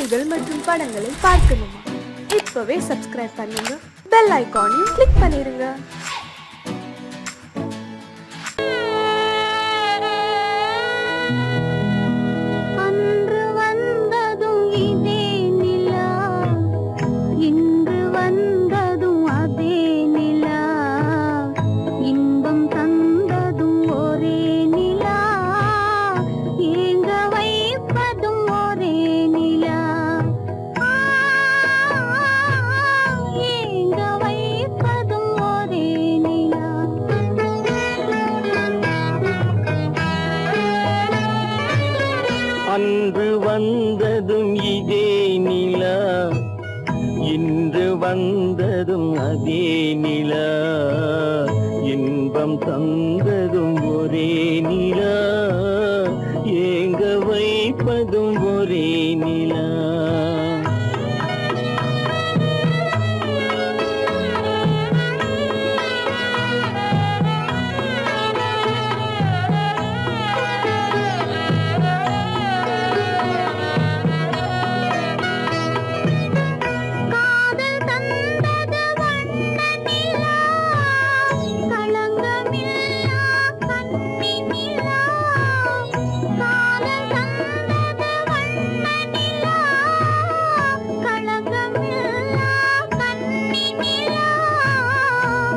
பாடல்கள் மற்றும் படங்களை பார்க்கணுமா? இப்பவே சப்ஸ்கிரைப் பண்ணுங்க, பெல் ஐகானையும் கிளிக் பண்ணிருங்க. அன்று வந்ததும் இதே நிலா, இன்று வந்ததும் அதே நிலா, இன்பம் தந்ததும் ஒரே நிலா, ஏங்க வைப்பதும் ஒரே நிலா.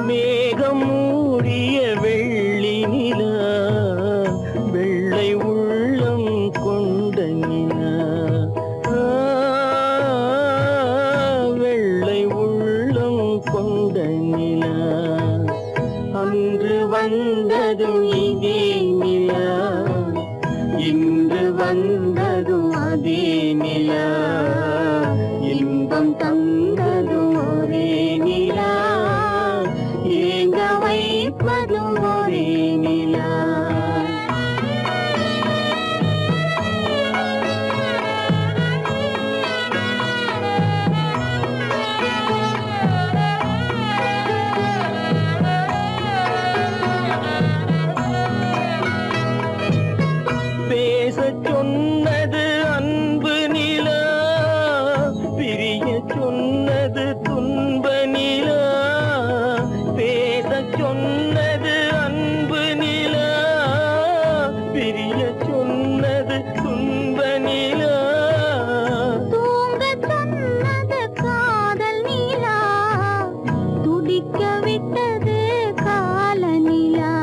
மேகம் மூடிய வெள்ளி நிலா, வெள்ளை உள்ளம் கொண்ட நிலா, வெள்ளை உள்ளம் கொண்ட நிலா. அன்று வந்ததும் இதே நிலா, இன்று வந்ததும் அதே நிலா, இன்பம் தந்ததும் ஒரே நிலா, ஏங்க வைப்பதும் ஒரே நிலா. பேசச் சொன்னது அன்பு நிலா, பிரிய சொன்னது துன்ப நிலா. பேசச் சொன்னது அன்பு நிலா, பிரிய சொன்னது துன்ப நிலா. தூங்கச் சொன்னது காதல் நிலா, துடிக்க விட்டது கால நிலா,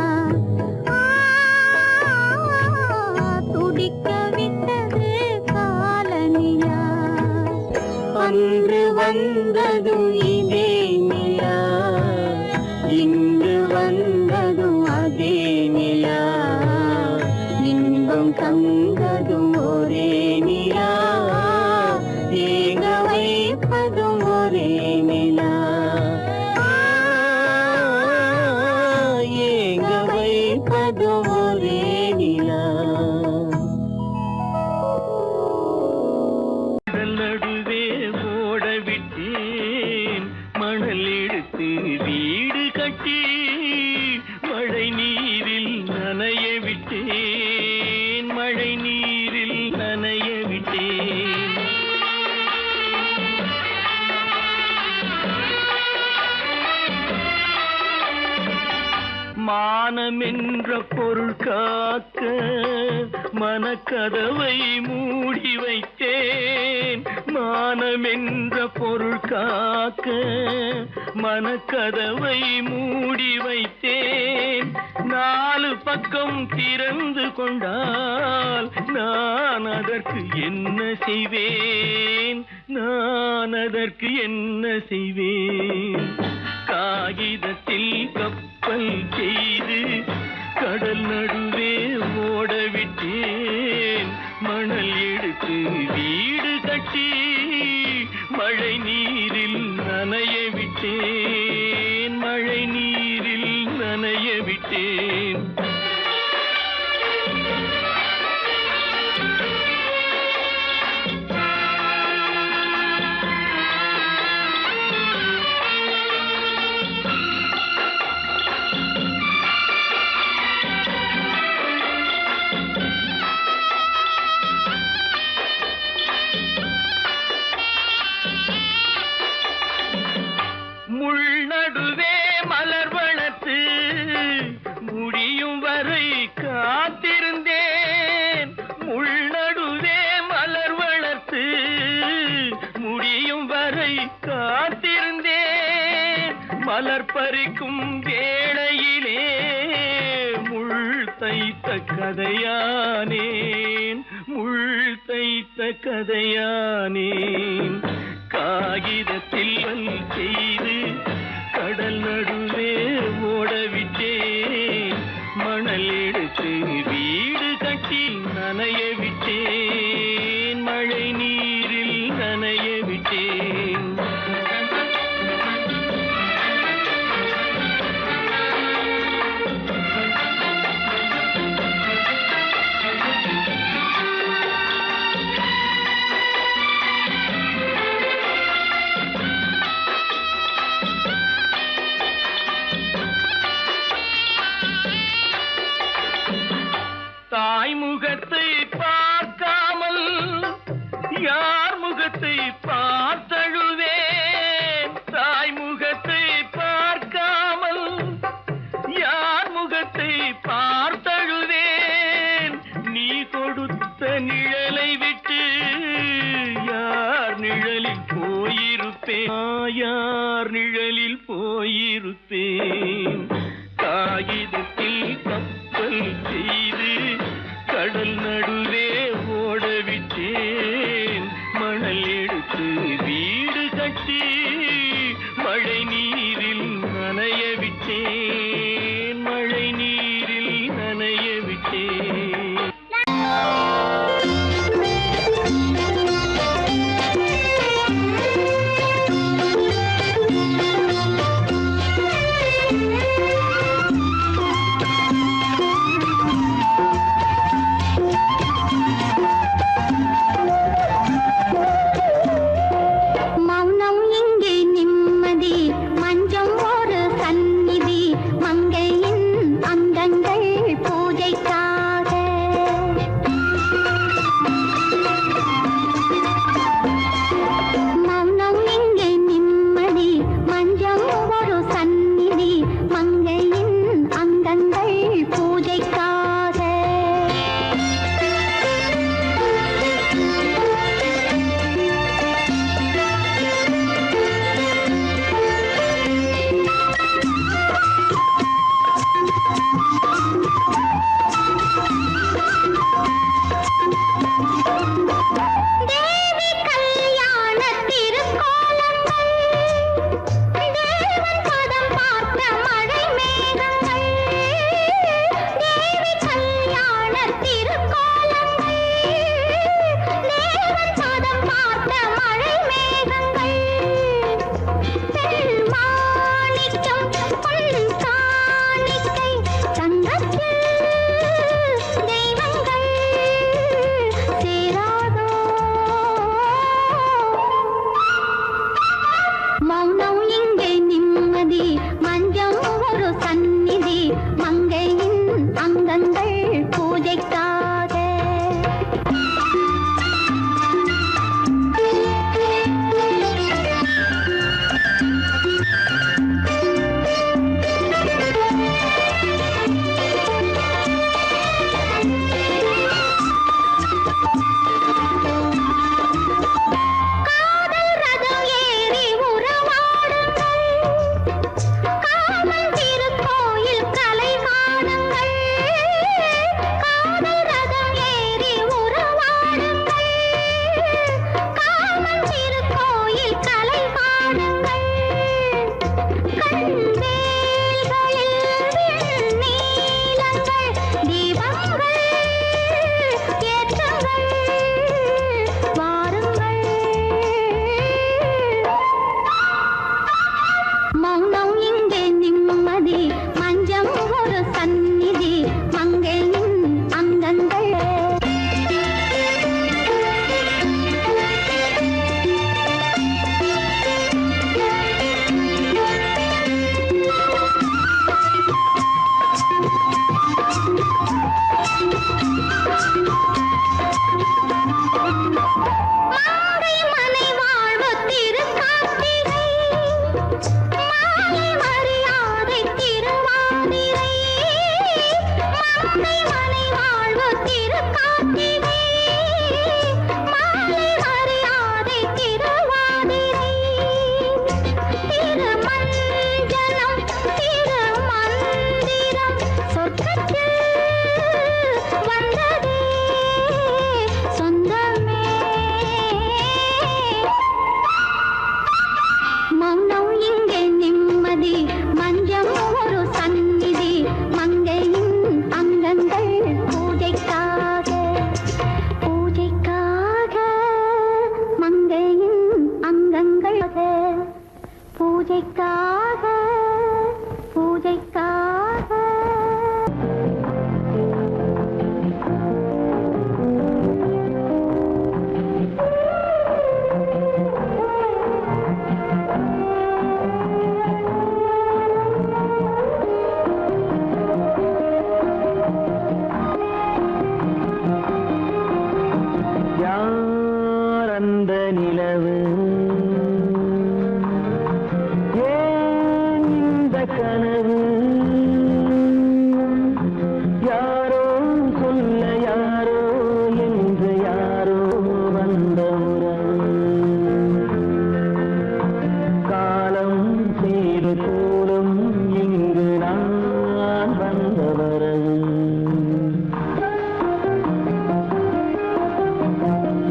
துடிக்க விட்டது கால நிலா. அன்று வந்ததும் இதே நிலா, இன்று வந்ததும் அதே நிலா, இன்பம் தந்ததும் ஒரே நிலா, ஏங்க வைப்பதும் ஒரே நிலா, ஏங்க வைப்பதும் ஒரே நிலா. நடுவே ஓட விட்டேன் மணல் எடுத்து வீடு கட்டி, மழை நீரில் நனைய விட்டேன், மழை நீரில் நனைய விட்டேன். மானம் என்ற பொருள் காக்க மனக்கதவை மூடி வைத்தேன், மானம் என்ற பொருள் காக்க மனக்கதவை மூடி வைத்தேன். நாலு பக்கம் திறந்து கொண்டால் நான் அதற்கு என்ன செய்வேன், நான் அதற்கு என்ன செய்வேன். காகிதத்தில் கப்பல் செய்து கடல் நடுவே ஓட விட்டேன், மணல் எடுத்து வீடு கட்டி மழை நீரில் நனைய விட்டேன், மழை நீரில் நனைய விட்டேன். மலர் பறிக்கும் வேளையிலே முள் தைத்த கதையானேன், முள் தைத்த கதையானேன். காகிதத்தில் வல் செய்து கடல் நடுவே ஓடவிட்டேன், மணல் எடுத்து வீடு கட்டி நனைய விட்டேன், மழை நீரில் நனைய விட்டேன். தாய் முகத்தை பார்க்காமல் யார் முகத்தை பார்த்தழுவேன், தாய் முகத்தை பார்க்காமல் யார் முகத்தை பார்த்தழுவேன். நீ கொடுத்த நிழலை விட்டு யார் நிழலில் போயிருப்பேன், யார் நிழலில் போயிருப்பேன். காகிதத்தில் கப்பல் செய்து கடல் நடுவே ஓடவிட்டேன், மணல் எடுத்து வீடு கட்டி மழை நீரில் நனைய விட்டேன், மழை நீரில் நனைய விட்டேன். பூஜைக்காக பூஜைக்காக யார் அந்த நிலவு ஏன் இந்த கனவு யாரோ சொல்ல யாரோ என்று யாரோ வந்த உறவு காலம் செய்து கூடும் இங்கு நான் வந்த வரவு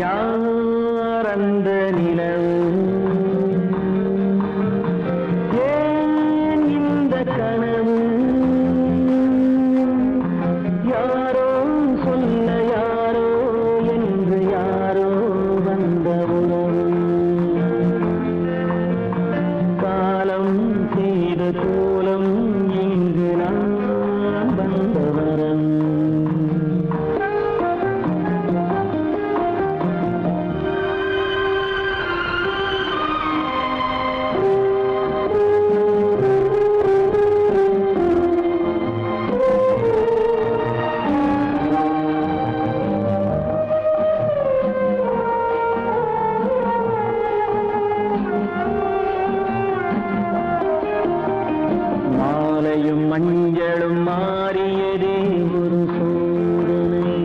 யார் அந்த நிலவு ஏன் இந்த கனவு யாரோ சொல்ல யாரோ என்று யாரோ வந்த உறவு காலம் செய்த கோலம் இங்கு நான் வந்த வரவு மாலையும் மஞ்சளும் மாறியதே ஒரு சோதனை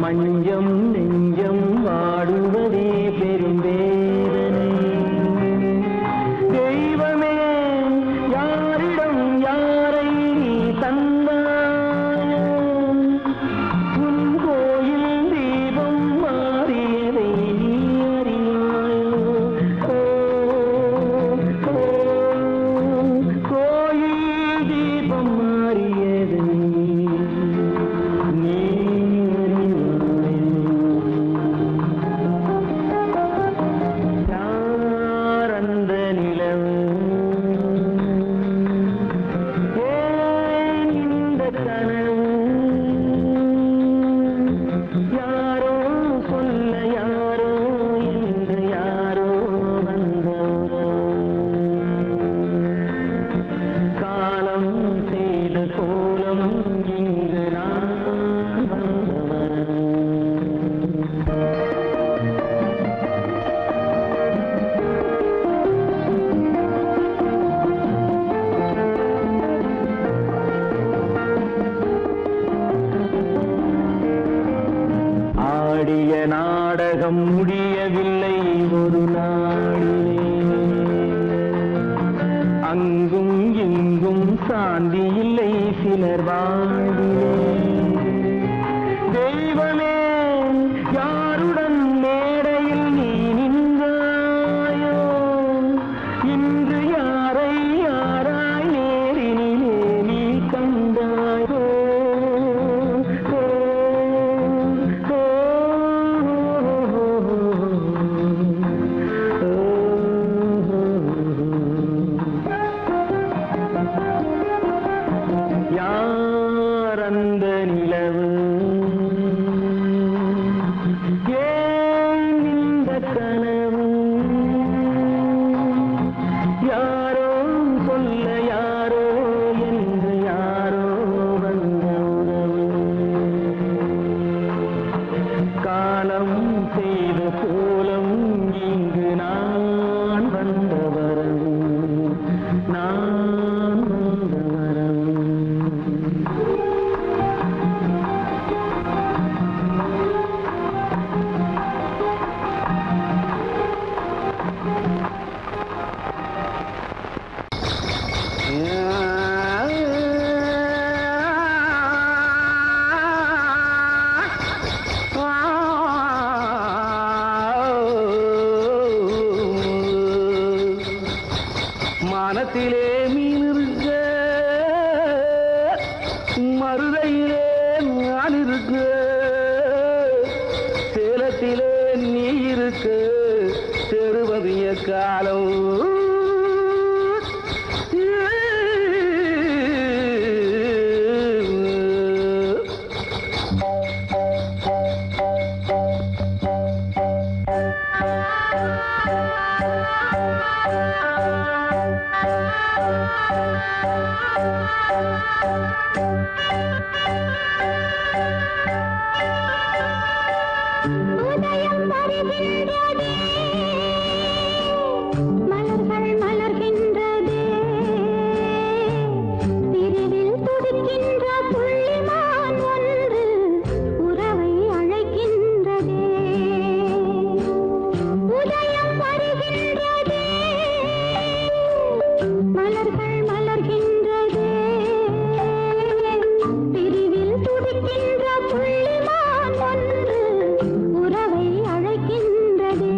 மஞ்சம் நெஞ்சம் வாடுவதே பெரும் வேதனை தெய்வமே யாரிடம் யாரை நீ தந்தாயோ உன் கோயில் தீபம் மாறியதை நீ அறியாயோ கோயில் தீபம் மாறியதை நீ யார் அந்த நிலவு ஏன் இந்த கனவு யாரோ சொல்ல யாரோ என்று யாரோ வந்த காலம் செய்த கோலம் இங்கு நான் வந்தவர் ஆடிய நாடகம் முடியவில்லை ஒரு நாளிலே அங்கும் இங்கும் சாந்தி இல்லை சிலர் வாழ்விலே தெய்வமே யாருடன் மேடையில் நீ நின்றாயோ இன்று யாரை யாராய் நேரினிலே நீ கண்டாயோ யார் அந்த நிலவு ஏன் இந்த கனவு யாரோ சொல்ல யாரோ என்று யாரோ வந்த உறவு காலம் செய்த கோலம் இங்கு நான் வந்த வரவு நான் வந்த வரவு மானத்திலே மீன் இருக்க மருதையிலே நான் இருக்க சேலத்திலே நீ இருக்க சேருவது காலம் உதயம் வருகின்றதே மலர்கள் மலர்கின்றதே பிரிவில் துடிக்கின்ற புள்ளிமான் ஒன்று உறவை அழைக்கின்றதே உதயம் வருகின்றதே மலர்கள் மலர்கின்றதே பிரிவில் துடிக்கின்ற புள்ளிமான் ஒன்று உறவை அழைக்கின்றதே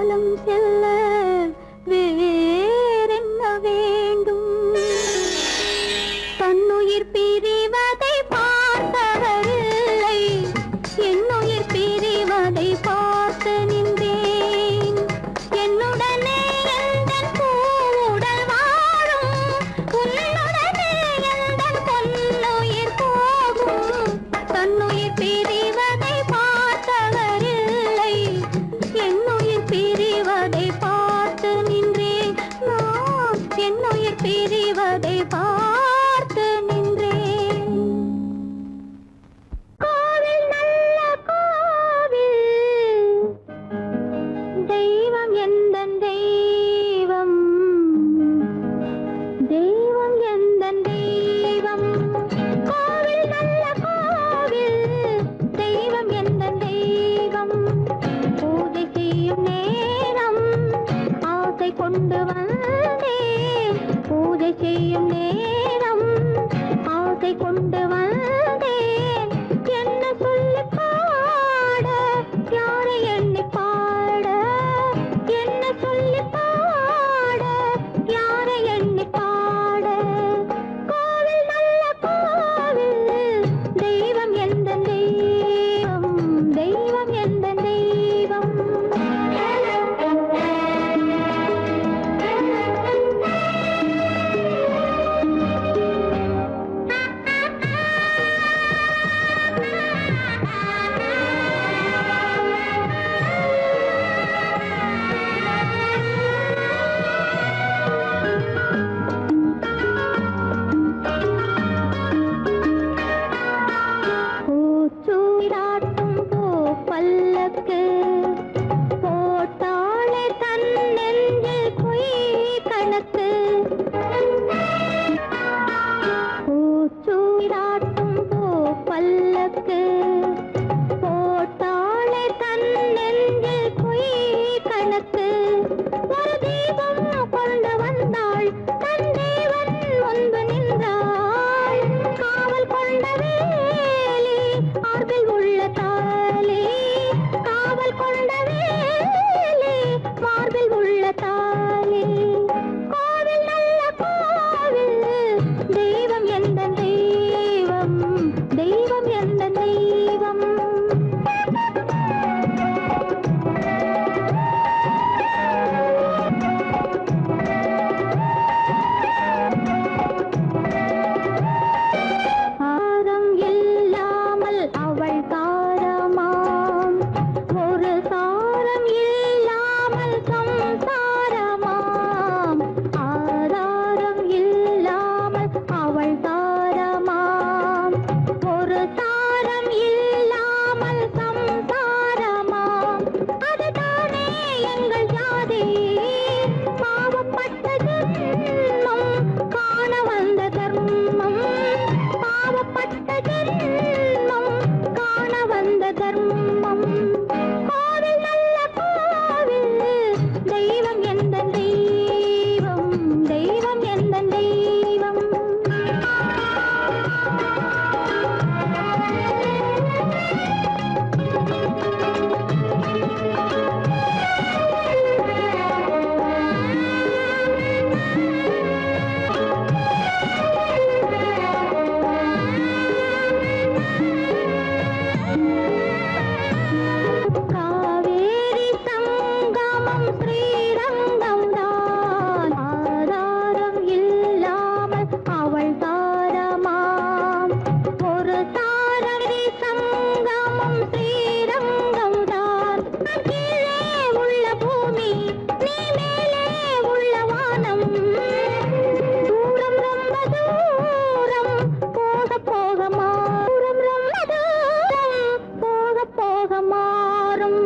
காலம் செல்ல வேறென்ன வேண்டும்? தன்னுயிர் பிரிவதை பார்த்தவரில்லை, என்னுயிர் பிரிவதை பார்த்து நின்றேன். என்னுடனே எந்தன் பூவுடல் வாழும், உன்னுடனே எந்தன் பொன்னுயிர் போகும். தன்னுயிர் பிரிவதை பார்த்தவரில்லை, என்னுயிர் பிரிவதை பார்த்து நின்றேன். நான் என்னுயிர் பிரிவதை பார்த்து நின்றேன். கோவில் நல்ல கோவில், தெய்வம் எந்தன் தெய்வம், தெய்வம் எந்தன் தெய்வம். கோவில் நல்ல கோவில், தெய்வம் எந்தன் தெய்வம். பூஜை செய்யும் நேரம் ஆசை கொண்டு வந்தேன். பூஜை செய்யும் நேரம் ஆசை கொண்டு வந்தேன். என்ன சொல்லி பாட, யாரை எண்ணி பாட? என்ன சொல்லி பாட, யாரை எண்ணி பாட? கோவில் நல்ல கோவில், தெய்வம் எந்தன் தெய்வம், தெய்வம் எந்தன் தெய்வம். பூச்சூடாட்டும் பூ பல்லக்கு போட்டாளே தன் நெஞ்சில் பொய் கணக்கு. பூச்சூடாட்டும் பூ பல்லக்கு போட்டாளே தன் நெஞ்சில் பொய் கணக்கு. ஒரு தீபம் கொண்டு வந்தாள், தன் தேவன் முன்பு நின்றாள். காவல் கொண்ட வேலி, மார்பில் உள்ள தாலி. காவல் கொண்ட வேலி, மார்பில் உள்ள தாலி. கோவில் நல்ல கோவில், தெய்வம் எந்தன் தெய்வம், தெய்வம் எந்தன் தெய்வம். ஆரம் இல்லாமல் அவள் தாரமாம், ஒரு சாரம் இல்லாமல் சம்சாரமாம். ஆதாரம் இல்லாமல் அவள் தாரமாம், ஒரு சாரம் இல்லாமல் சம்சாரமாம். அதுதானே எங்கள் ஜாதி, பாவப்பட்ட ஜென்மம் காண வந்த தர்மம். பாவப்பட்ட ஜென்மம் காண வந்த தர்மம். கோவில் நல்ல கோவில், தெய்வம் எந்தன் தெய்வம், தெய்வம் எந்தன் தெய்வம். காவேரி சங்கமம் ஸ்ரீரங்கம் தான், ஆதாரம் இல்லாமல் அவள் தாரமாம். ஒரு தாரரி சங்கமம் ஸ்ரீரங்கம் தான். கீழே உள்ள பூமி, நீ மேலே உள்ள வானம். தூரம் ரொம்ப தூரம், போக போக மாறும். ரொம்ப தூரம், போக போக மாறும்.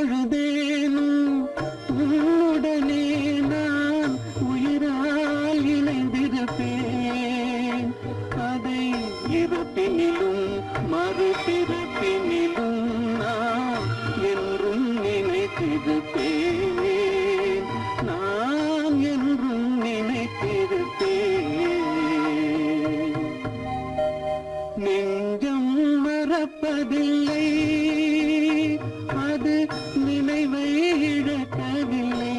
பொழுதேனும் உன்னுடனே நான் உயிரால் இணைந்திருப்பேன். அதை இருப்பினிலும் மறுபிறப்பினிலும் நான் என்றும் நினைத்திருப்பேன். நான் என்றும் நினைத்திருப்பேன். நெஞ்சம் மறப்பதில்லை, அது நினைவை இழக்கவில்லை.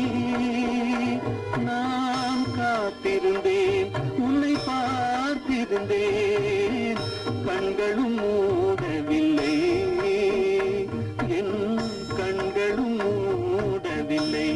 நான் காத்திருந்தேன், உன்னை பார்த்திருந்தேன், கண்களும் மூடவில்லை, என் கண்களும் மூடவில்லை.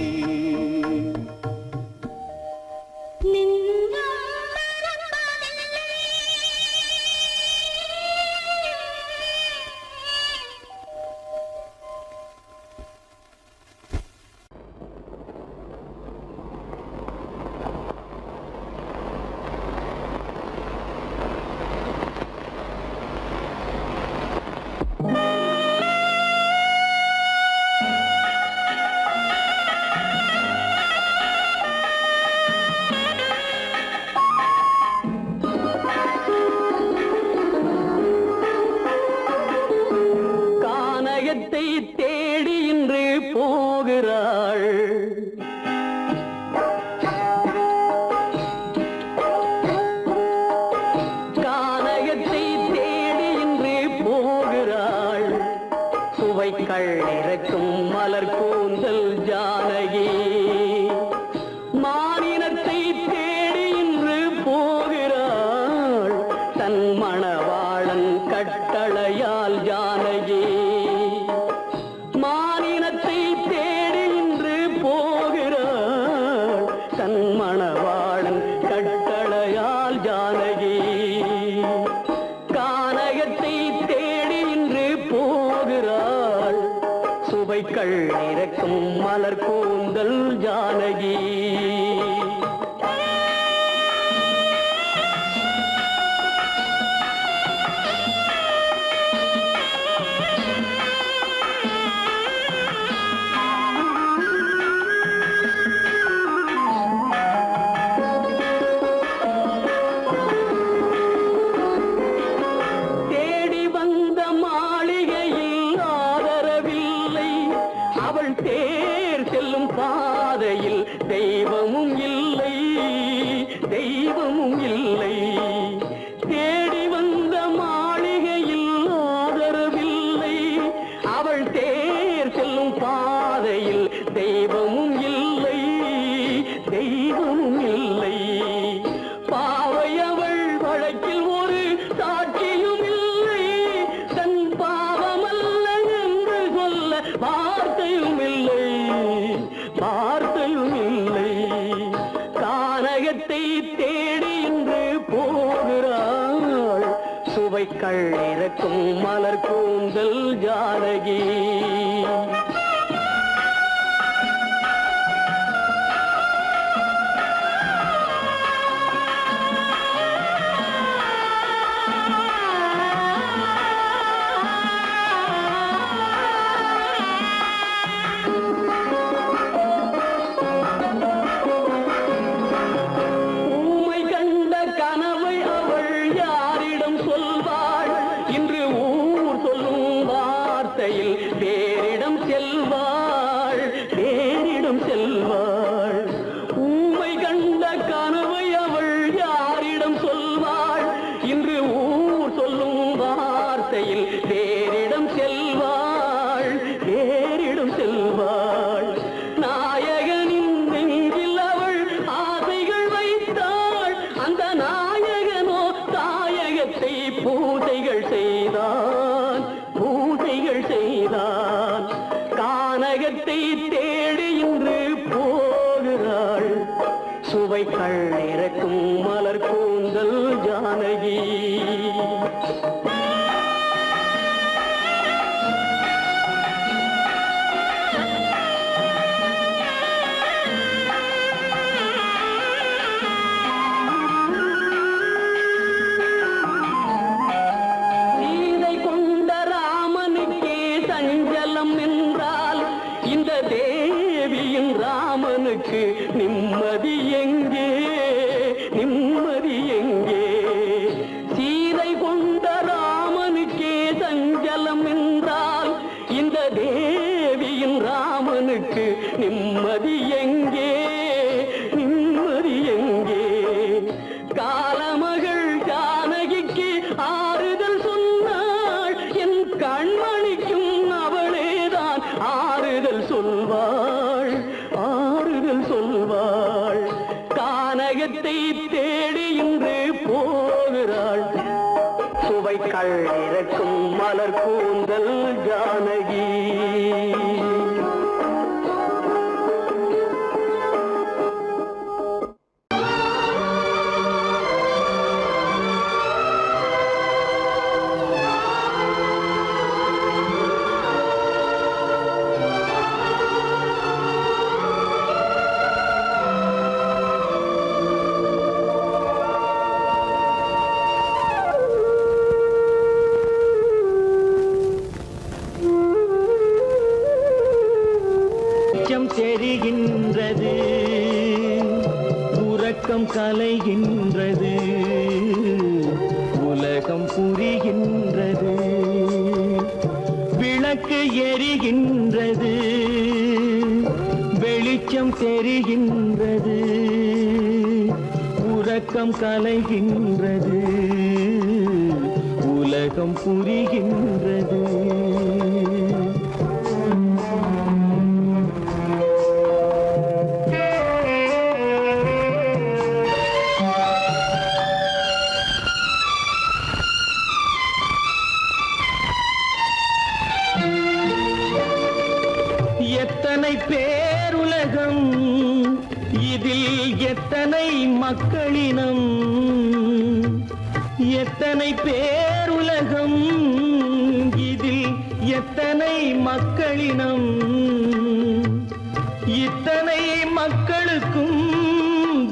கானகத்தை தேடி இன்று போகிறாள். கானகத்தை தேடி இன்று போகிறாள். சுவைக்கள் இறக்கும் மலர் கூந்தல் ஜானகி. மானினத்தை தேடி இன்று போகிறாள். தன் மணவாளன் கட்டளையால் ஜானகி. மானினத்தை தேடி இன்று போகிறாள். தன் மணவாளன் கட்டளையால் ஜானகி. கானகத்தை தேடி இன்று போகிறாள். சுவைக்கள் இறக்கும் மலர் கூந்தல் ஜானகி. தேடி வந்த மாளிகையில் ஆதரவில்லை. அவள் தேர் செல்லும் பாதையில் தெய்வமும் இல்லை, தெய்வமும் இல்லை. தேடி வந்த மாளிகையில் ஆதரவில்லை. அவள் தேர் செல்லும் பாதையில் தெய்வமும் இல்லை, தெய்வமும் இல்லை. பாவை அவள் வழக்கில் ஒரு சாட்சியும் இல்லை. தன் பாவமல்ல என்று சொல்ல வார்த்தையும் இல்லை, வார்த்தையும் இல்லை. கானகத்தை தேடி இன்று போகிறாள். சுவைக்கள் இறக்கும் மலர் கூந்தல் ஜானகி. ஊமை கண்ட கனவை அவள் யாரிடம் சொல்வாள்? இன்று ஊர் சொல்லும் வார்த்தையில் வேறிடம் செல்வாள், வேறிடம் செல்வாள். ஊமை கண்ட கனவை அவள் யாரிடம் சொல்வாள்? இன்று ஊர் சொல்லும் வார்த்தையில் வேறிடம் செல்வாள், வேறிடம் செல்வாள். நாயகனின் நெஞ்சில் அவள் ஆசைகள் வைத்தாள். அந்த நாயகனோ தாயகத்தை பூசைகள் செய்தான், பூசைகள் செய்தான். கானகத்தை தேடி இன்று போகிறாள். சுவைக்கள் இறக்கும் மலர் கூந்தல் ஜானகி. சீதை கொண்ட ராமனுக்கே சஞ்சலம் என்றால் பாக்கியத்தை தேடி இன்று போகிறாள் சுவைக்கள் இறக்கும் மலர் கூந்தல் ஜானகி. தெரிகின்றது உறக்கம் கலைகின்றது உலகம் புரிகின்றது விளக்கு எரிகின்றது வெளிச்சம் தெரிகின்றது உறக்கம் கலைகின்றது உலகம் புரிகின்றது. எத்தனை பேருலகம் இதில் எத்தனை மக்களினம் எத்தனை பேருலகம் இதில் எத்தனை மக்களினம் இத்தனை மக்களுக்கும்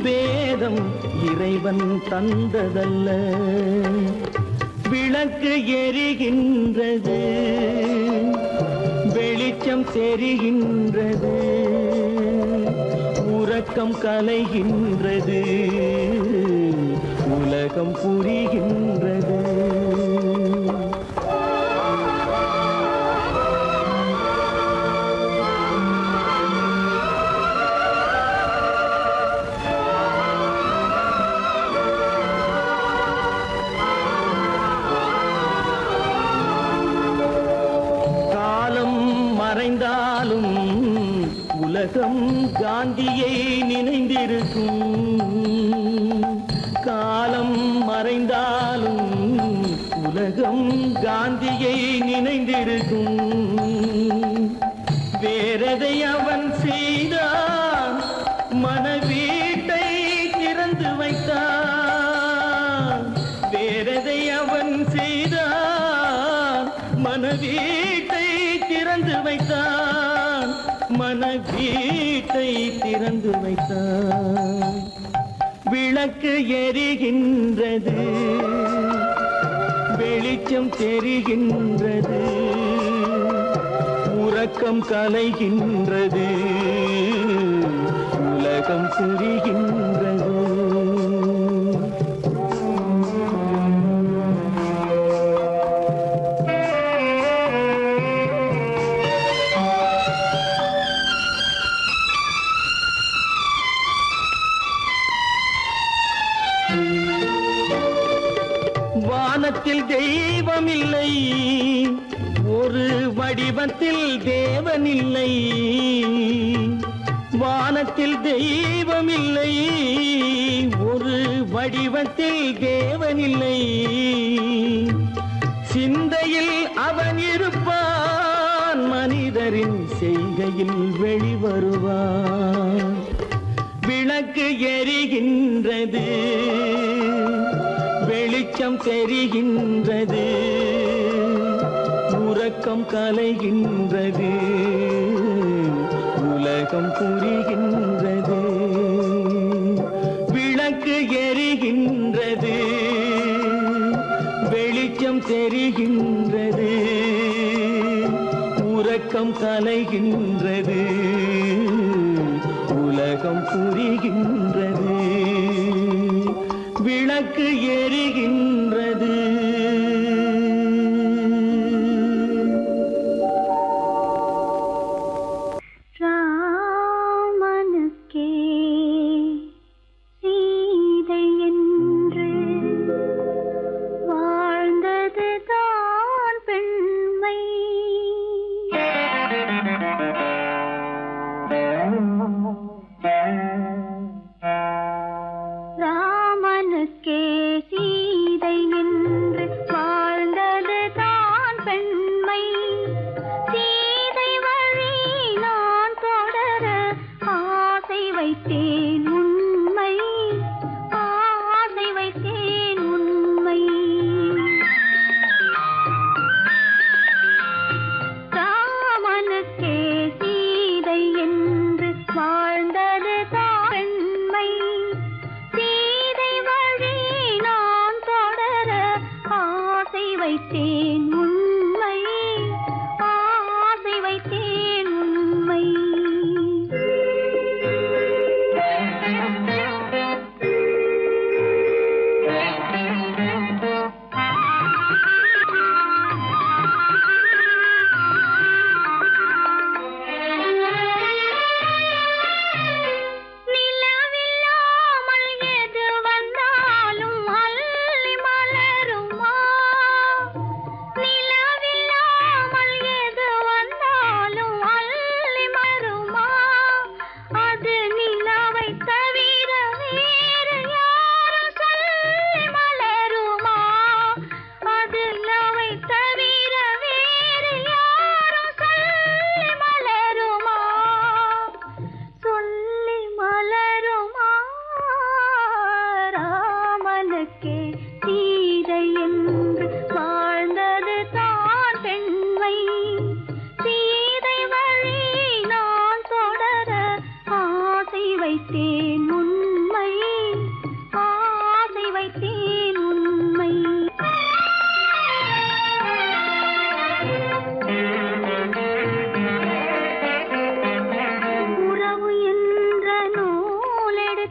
வேதம் இறைவன் தந்ததல்ல. விளக்கு எரிகின்றது வெளிச்சம் தெரிகின்றது உறக்கம் கலைகின்றது உலகம் புரிகின்றது. மறைந்தாலும் உலகம் காந்தியை நினைந்திருக்கும். காலம் மறைந்தாலும் உலகம் காந்தியை நினைந்திருக்கும். வேறதை அவன் செய்தான் மனவீட்டை திறந்து வைத்தான். வேறதை அவன் செய்தான் மனவீட்டை திறந்து வைத்தான். மனவீட்டை திறந்து வைத்தான். விளக்கு எரிகின்றது வெளிச்சம் தெரிகின்றது உறக்கம் கலைகின்றது உலகம் புரிகின்றது. வானத்தில் தெய்வம் இல்லை ஒரு வடிவத்தில் தேவன் இல்லை. வானத்தில் தெய்வம் இல்லை ஒரு வடிவத்தில் தேவன் இல்லை. சிந்தையில் அவன் இருப்பான் மனிதரின் செய்கையில் வெளிவருவான். விளக்கு எரிகின்றது வெளிச்சம் தெரிகின்றது உறக்கம் கலைகின்றது உலகம் புரிகின்றது. விளக்கு எரிகின்றது வெளிச்சம் தெரிகின்றது உறக்கம் கலைகின்றது உலகம் புரிகின்றது. விளக்கு எரிகின்றது. ராமனுக்கே சீதை என்று வாழ்ந்தது தான் பெண்மை.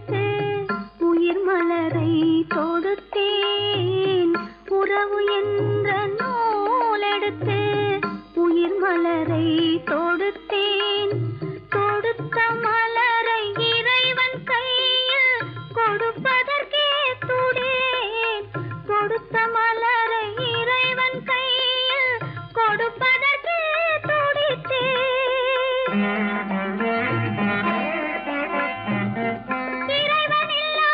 எடுத்து உயிர் மலரை தொடுத்தேன். உறவு என்ற நூல் எடுத்து உயிர் மலரை தொடுத்தேன். தொடுத்த மலரை இறைவன் கையில் கொடுப்பதற்கே துடேன். கொடுத்த மலரை இறைவன் கையில் கொடுப்பதற்கே துடித்தேன். இறைவன் இல்லா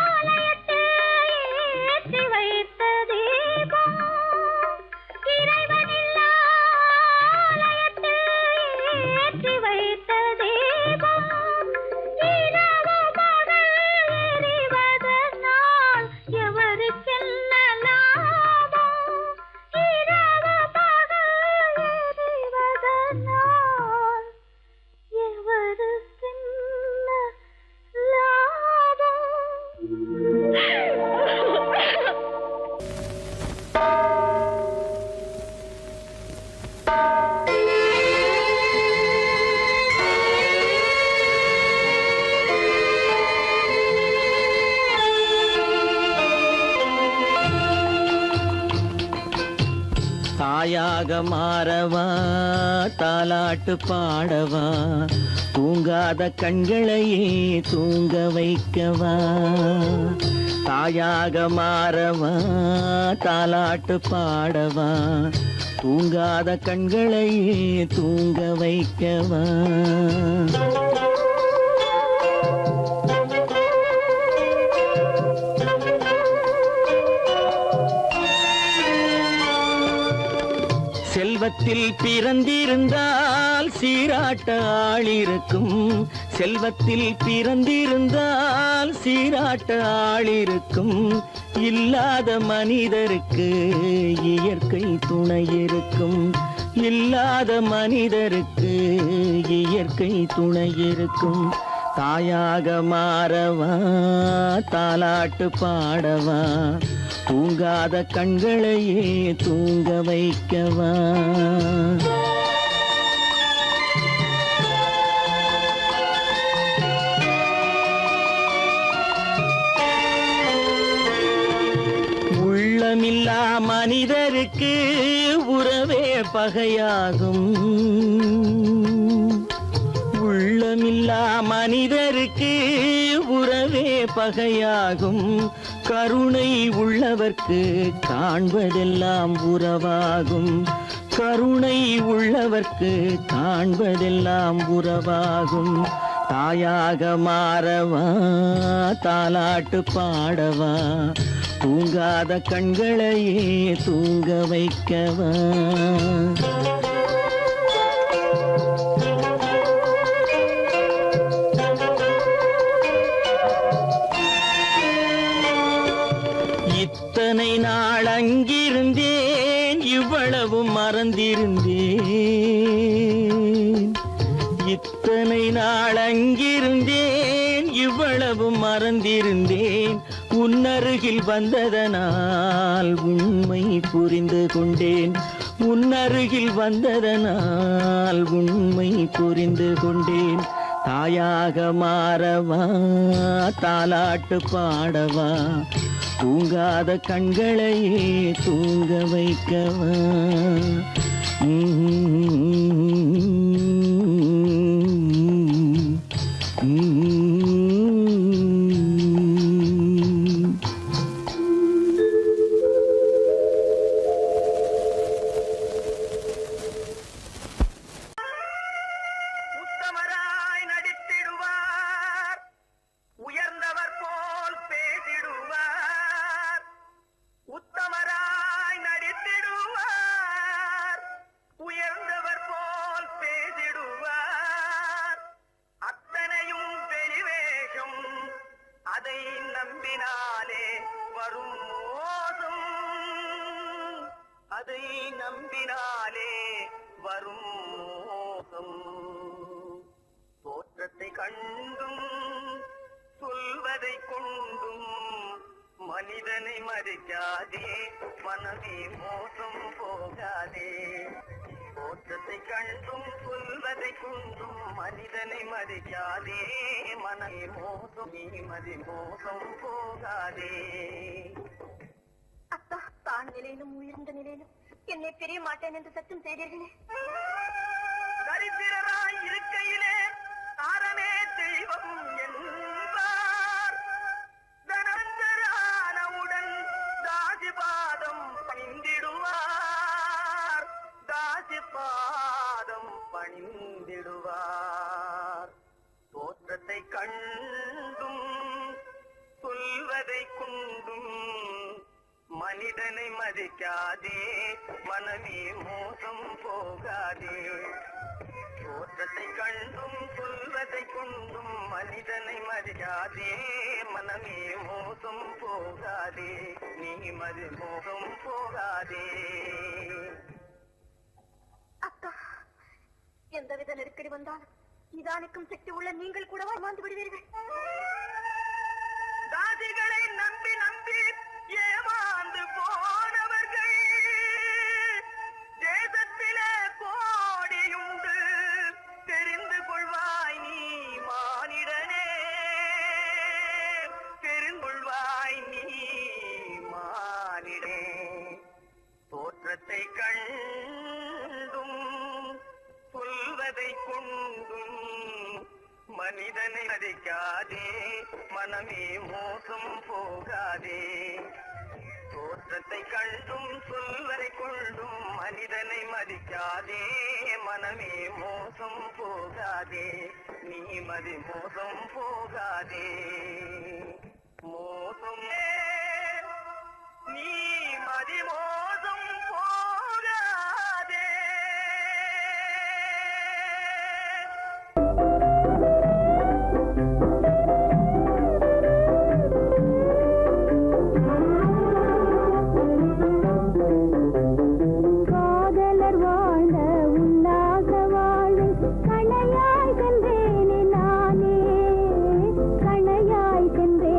ஆலயத்தில் ஏற்றி வைத்த தீபம். இறைவன் இல்லா ஆலயத்தில் ஏற்றி வைத்த தீபம். இரவு பகல் எரிவதனால் எவருக்கென்ன லாபம்? இரவு பகல் எரிவதனால் எவருக்கென்ன லாபம்? தாயாக மாறவா தாலாட்டு பாடவா தூங்காத கண்களையே தூங்க வைக்கவா. தாயாக மாறவா தாலாட்டு பாடவா தூங்காத கண்களையே தூங்க வைக்கவா. செல்வத்தில் பிறந்திருந்தால் சீராட்ட ஆள் இருக்கும். செல்வத்தில் பிறந்திருந்தால் சீராட்ட ஆள் இருக்கும். இல்லாத மனிதருக்கு இயற்கை துணை இருக்கும். இல்லாத மனிதருக்கு இயற்கை துணை இருக்கும். தாயாக மாறவா தாலாட்டு பாடவா தூங்காத கண்களையே தூங்க வைக்கவா. உள்ளமில்லா மனிதருக்கு உறவே பகையாகும். உள்ளமில்லா மனிதருக்கு உறவே பகையாகும். கருணை உள்ளவர்க்கு காண்பதெல்லாம் உறவாகும். கருணை உள்ளவர்க்கு காண்பதெல்லாம் உறவாகும். தாயாக மாறவா தாலாட்டு பாடவா தூங்காத கண்களையே தூங்க வைக்கவா. இத்தனை நாள் அங்கிருந்தேன் இவ்வளவு மறந்திருந்தேன். இத்தனை நாள் அங்கிருந்தேன் இவ்வளவு மறந்திருந்தேன். உன்னருகில் வந்ததனால் உண்மை புரிந்து கொண்டேன். உன்னருகில் வந்ததனால் உண்மை புரிந்து கொண்டேன். தாயாக மாறவா தாலாட்டு பாடவா தூங்காத கண்களையே தூங்க வைக்கவா. உத்தமராய் நடித்திடுவார், உயர்ந்தவர் போல் பேசிடுவார். உத்தமராய் நடித்திடுவார், உயர்ந்தவர் போல் பேசிடுவார். அத்தனையும் வெளிவேஷம், அதை நம்பினாலே வரும் மோசம். அதை நம்பினாலே வரும் மோசம். தோற்றத்தை கண்டும் சொல்வதை கொண்டும் மனிதனை மதிக்காதே, மனதே மோசம் போகாதே. தோற்றத்தை கண்டும் சொல்வதை கொண்டும் மனிதனை மதிக்காதே மனமே மோசம் நீ மதி மோசம் போகாதே அத்தா தான் நிலையிலும் உயர்ந்த நிலையிலும் என்னை பிரிய மாட்டேன் என்று சத்தம் செய்தீர்களே. தரித்திரராய் இருக்கையிலே தாரமே தெய்வம் என்பார் தனஞ்சரானவுடன் தாசிபாதம் பணிந்திடுவார் தாசிபாதம் பணிந்திடுவார் தோற்றத்தை கண்டும் சொல்வதை கொண்டும் மனிதனை மதிக்காதே மனமே மோசம் போகாதே தோற்றத்தை கண்டும் சொல்வதை கொண்டும் மனிதனை மதிக்காதே மனமே மோசம் போகாதே நீ மதி மோசம் போகாதே அத்தா எந்தவித நெருக்கடி வந்தாலும் நிதானிக்கும் சக்தி உள்ள நீங்கள் கூட வாழ்ந்து விடுவீர்கள். தாதிகளை நம்பி நம்பி ஏமாந்து போனவர்கள் தேசத்திலே கோடியுண்டு தெரிந்து கொள்வாய் நீ மானிடனே தெரிந்து கொள்வாய் நீ மானிடே தோற்றத்தை கண்டும் சொல்வதை கொண்டும் மனிதனை மதிக்காதே மனமே மோசம் போகாதே தோற்றத்தை கண்டும் சொல்வதை கொண்டும் மனிதனை மதிக்காதே மனமே மோசம் போகாதே நீ மதி மோசம் போகாதே மோசம் நீ மதி மோசம் போகாதே காதலர் வாழ்ந்த உல்லாச வாழ்வில் கணையாய் சென்றேனே நானே கணையாய் சென்றேன்.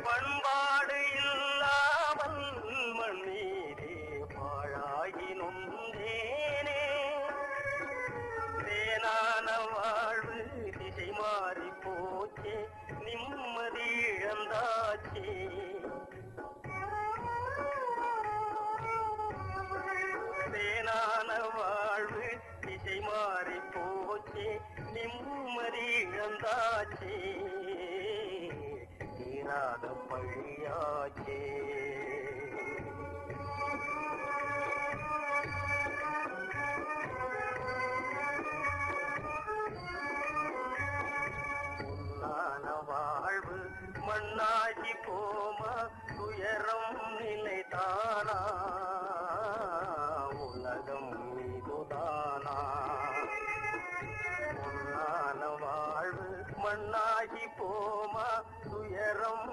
பண்பாடு இல்லாமல் மண்ணீரே பாழாகி நொந்தேனே தேனான வாழ்வு திசை மாறி போச்சே நிம்மதி இழந்தாச்சே தேனான வாழ்வு திசை மாறி போச்சே நிம்மதி இழந்தாச்சே தீராத பழியாச்சே பொன்னான வாழ்வு மண்ணாகி போமா துயரம் நிலைதானா உலகம் இதுதானா பொன்னான வாழ்வு மண்ணாகி போமா துயரம்